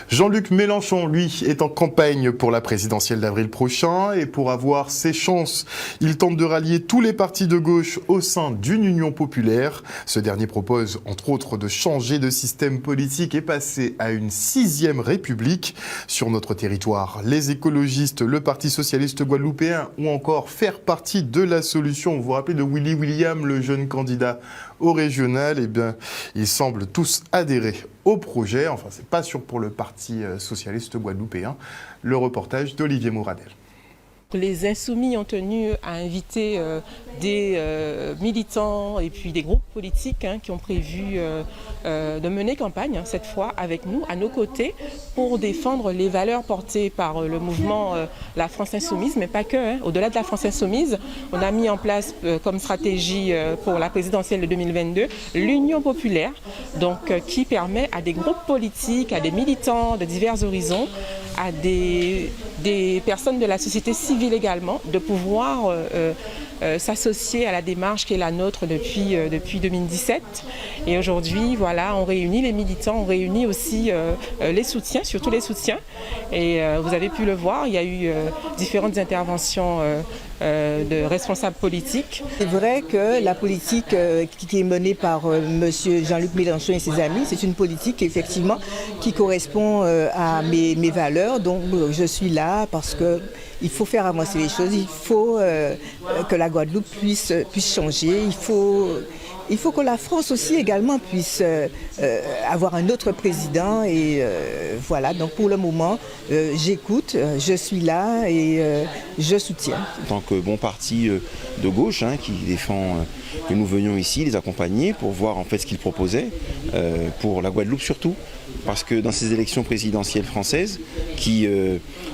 Jean-Luc Mélenchon, lui, est en campagne pour la présidentielle d'avril prochain et pour avoir ses chances, il tente de rallier tous les partis de gauche au sein d'une union populaire. Ce dernier propose, entre autres, de changer de système politique et passer à une 6e république sur notre territoire. Les écologistes, le Parti socialiste guadeloupéen ou encore faire partie de la solution. Vous vous rappelez de Willy William, le jeune candidat au régional, eh bien, ils semblent tous adhérer au projet. Enfin, c'est pas sûr pour le Parti socialiste guadeloupéen. Le reportage d'Olivier Mouradel. Les Insoumis ont tenu à inviter des militants et puis des groupes politiques qui ont prévu de mener campagne cette fois avec nous, à nos côtés, pour défendre les valeurs portées par le mouvement La France Insoumise, mais pas que. Au-delà de la France Insoumise, on a mis en place comme stratégie pour la présidentielle de 2022 l'Union populaire, donc, qui permet à des groupes politiques, à des militants de divers horizons, à des personnes de la société civile également, de pouvoir s'associer à la démarche qui est la nôtre depuis 2017. Et aujourd'hui, voilà, on réunit les militants, on réunit aussi les soutiens, surtout les soutiens. Et vous avez pu le voir, il y a eu différentes interventions de responsables politiques. C'est vrai que la politique qui est menée par M. Jean-Luc Mélenchon et ses amis, c'est une politique effectivement qui correspond à mes valeurs. Donc je suis là parce que il faut faire avancer les choses, il faut que la Guadeloupe puisse changer, il faut que la France aussi également puisse avoir un autre président et voilà, donc pour le moment j'écoute, je suis là et je soutiens. En tant que bon parti de gauche qui défend que nous venions ici les accompagner pour voir en fait ce qu'ils proposaient pour la Guadeloupe surtout. Parce que dans ces élections présidentielles françaises,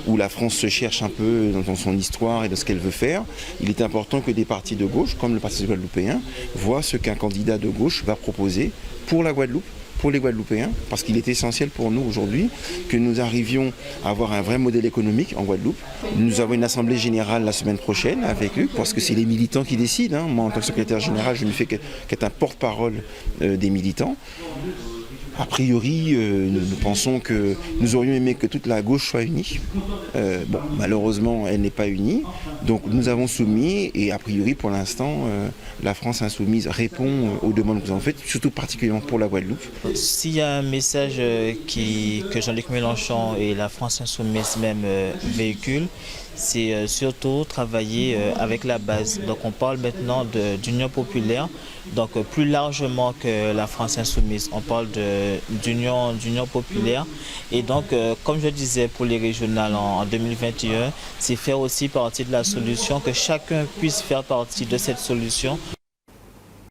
où la France se cherche un peu dans son histoire et dans ce qu'elle veut faire, il est important que des partis de gauche, comme le Parti guadeloupéen, voient ce qu'un candidat de gauche va proposer pour la Guadeloupe, pour les Guadeloupéens, parce qu'il est essentiel pour nous aujourd'hui que nous arrivions à avoir un vrai modèle économique en Guadeloupe. Nous avons une assemblée générale la semaine prochaine avec eux, parce que c'est les militants qui décident. Moi, en tant que secrétaire général, je ne fais qu'être un porte-parole des militants. A priori, nous pensons que nous aurions aimé que toute la gauche soit unie. Malheureusement, elle n'est pas unie. Donc nous avons soumis et a priori, pour l'instant, la France insoumise répond aux demandes que nous avons faites, surtout particulièrement pour la Guadeloupe. S'il y a un message que Jean-Luc Mélenchon et la France insoumise même véhiculent, c'est surtout travailler avec la base. Donc on parle maintenant d'union populaire, donc plus largement que la France insoumise. On parle d'union populaire et donc comme je disais pour les régionales en 2021, c'est faire aussi partie de la solution, que chacun puisse faire partie de cette solution.